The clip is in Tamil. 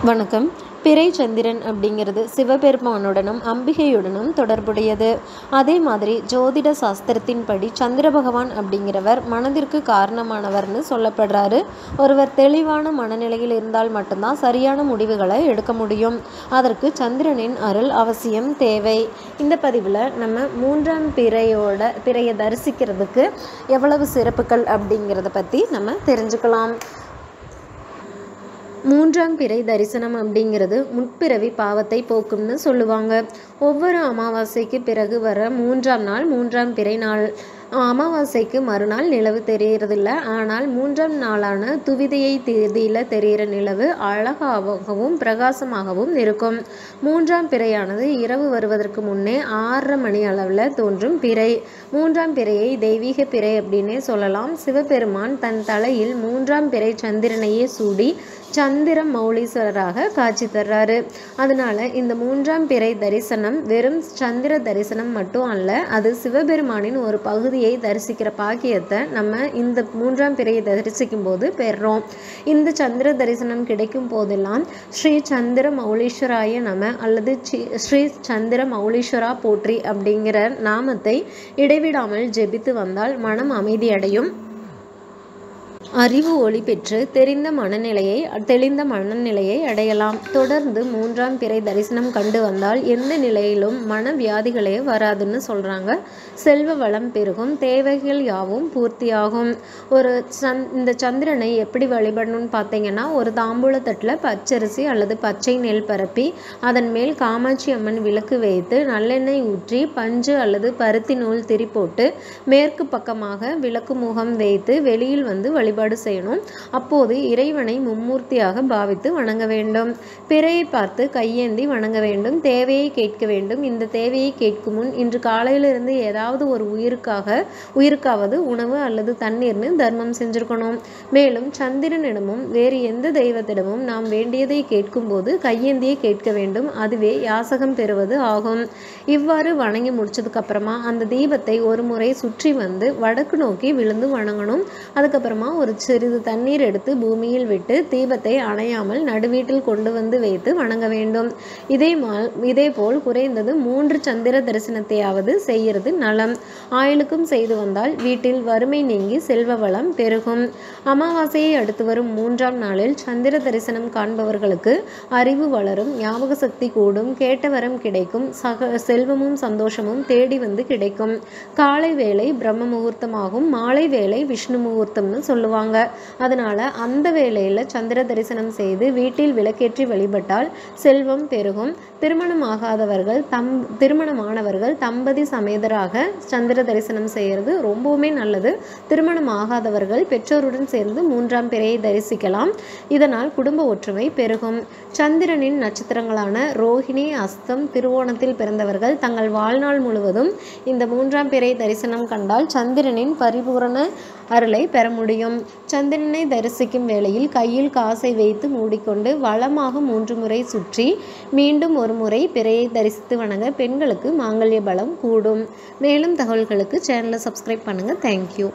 வணக்கம். பிறை சந்திரன் அப்படிங்கிறது சிவபெருமானுடனும் அம்பிகையுடனும் தொடர்புடையது. அதே மாதிரி ஜோதிட சாஸ்திரத்தின்படி சந்திர பகவான் அப்படிங்கிறவர் மனதிற்கு காரணமானவர்னு சொல்லப்படுறாரு. ஒருவர் தெளிவான மனநிலையில் இருந்தால் மட்டும்தான் சரியான முடிவுகளை எடுக்க முடியும். அதற்கு சந்திரனின் அருள் அவசியம் தேவை. இந்த பதிவில் நம்ம 3ஆம் பிறையை தரிசிக்கிறதுக்கு எவ்வளவு சிறப்புகள் அப்படிங்கிறத பற்றி நம்ம தெரிஞ்சுக்கலாம். 3ஆம் பிறை தரிசனம் அப்படிங்கிறது முற்பிறவி பாவத்தை போக்கும்னு சொல்லுவாங்க. ஒவ்வொரு அமாவாசைக்கு பிறகு வர 3ஆம் நாள் 3ஆம் பிறை நாள். அமாவாசைக்கு மறுநாள் நிலவு தெரிகிறதில்ல. ஆனால் 3ஆம் நாளான துவிதியை தேதியில் தெரிகிற நிலவு அழகாகவும் பிரகாசமாகவும் இருக்கும். 3ஆம் பிறையானது இரவு வருவதற்கு முன்னே 6:30 மணி அளவில் தோன்றும் பிறை. 3ஆம் பிறையை தெய்வீக பிறை அப்படின்னே சொல்லலாம். சிவபெருமான் தன் தலையில் 3ஆம் பிறை சந்திரனையே சூடி சந்திர மௌலீஸ்வரராக காட்சி தர்றாரு. அதனால இந்த 3ஆம் பிறை தரிசனம் வெறும் சந்திர தரிசனம் மட்டும் அல்ல, அது சிவபெருமானின் ஒரு பகுதியை தரிசிக்கிற பாக்கியத்தை நம்ம இந்த 3ஆம் பிறையை தரிசிக்கும் போது பெறுறோம். இந்த சந்திர தரிசனம் கிடைக்கும் போதெல்லாம் ஸ்ரீ சந்திர மௌலீஸ்வராய நம அல்லது ஸ்ரீ சந்திர மௌலீஸ்வரா போற்றி அப்படிங்கிற நாமத்தை இடைவிடாமல் ஜெபித்து வந்தால் மனம் அமைதியடையும். அறிவு ஒளி பெற்று தெளிந்த மனநிலையை அடையலாம். தொடர்ந்து 3ஆம் பிறை தரிசனம் கண்டு வந்தால் எந்த நிலையிலும் மன வியாதிகளே வராதுன்னு சொல்கிறாங்க. செல்வ வளம் பெருகும், தேவைகள் யாவும் பூர்த்தியாகும். இந்த சந்திரனை எப்படி வழிபடணும்னு பார்த்தீங்கன்னா, ஒரு தாம்பூலத்தட்டில் பச்சரிசி அல்லது பச்சை நெல் பரப்பி அதன் மேல் காமாட்சி அம்மன் விளக்கு வைத்து நல்லெண்ணெய் ஊற்றி பஞ்சு அல்லது பருத்தி நூல் திரி போட்டு மேற்கு பக்கமாக விளக்கு முகம் வைத்து வெளியில் வந்து வழிபாடு செய்யணும். அப்போது இறைவனை மும்மூர்த்தியாக பாவித்து வணங்க வேண்டும். பிறையை பார்த்து கையேந்தி வணங்க வேண்டும். தேவையை கேட்க வேண்டும். இந்த தேவையை கேட்கும் முன் இன்று காலையிலிருந்து ஏதாவது ஒரு உயிருக்காவது உணவு அல்லது தண்ணீர்னு தர்மம் செஞ்சிருக்கணும். மேலும் சந்திரனிடமும் வேறு எந்த தெய்வத்திடமும் நாம் வேண்டியதை கேட்கும் போது கையேந்தியை கேட்க வேண்டும். அதுவே யாசகம் பெறுவது ஆகும். இவ்வாறு வணங்கி முடிச்சதுக்கு அப்புறமா அந்த தீபத்தை ஒரு முறை சுற்றி வந்து வடக்கு நோக்கி விழுந்து வணங்கணும். அதுக்கப்புறமா ஒரு சிறிது தண்ணீர் எடுத்து பூமியில் விட்டு தீபத்தை அணையாமல் நடுவீட்டில் கொண்டு வந்து வைத்து வணங்க வேண்டும். இதேபோல் குறைந்தது 3 சந்திர தரிசனத்தையாவது செய்கிறது நலம். ஆயுளுக்கும் செய்து வந்தால் வீட்டில் வறுமை நீங்கி செல்வ வளம் பெருகும். அமாவாசையை அடுத்து வரும் 3ஆம் நாளில் சந்திர தரிசனம் காண்பவர்களுக்கு அறிவு வளரும், ஞாபக சக்தி கூடும், கேட்ட வரம் கிடைக்கும், செல்வமும் சந்தோஷமும் தேடி வந்து கிடைக்கும். காலை வேளை பிரம்ம முகூர்த்தமாகும், மாலை வேளை விஷ்ணு முகூர்த்தம்னு சொல்லுவாங்க. அதனால அந்த வேளையில சந்திர தரிசனம் செய்து வீட்டில் விளக்கேற்றி வழிபட்டால் செல்வம் பெருகும். திருமணமானவர்கள் தம்பதி சமேதராக சந்திர தரிசனம் செய்கிறது ரொம்பவுமே நல்லது. திருமணம் ஆகாதவர்கள் பெற்றோருடன் சேர்ந்து 3ஆம் பிறையை தரிசிக்கலாம். இதனால் குடும்ப ஒற்றுமை பெருகும். சந்திரனின் நட்சத்திரங்களான ரோஹிணி, அஸ்தம், திருவோணத்தில் பிறந்தவர்கள் தங்கள் வாழ்நாள் முழுவதும் இந்த 3ஆம் பிறை தரிசனம் கண்டால் சந்திரனின் பரிபூரண அருளை பெற முடியும். சந்திரனை தரிசிக்கும் வேளையில் கையில் காசை வைத்து மூடிக்கொண்டு வளமாக 3 முறை சுற்றி மீண்டும் ஒரு முறை பிறையை தரிசித்து வணங்க பெண்களுக்கு மாங்கல்ய பலம் கூடும். மேலும் தகவல்களுக்கு சேனலை சப்ஸ்கிரைப் பண்ணுங்கள். தேங்க்யூ.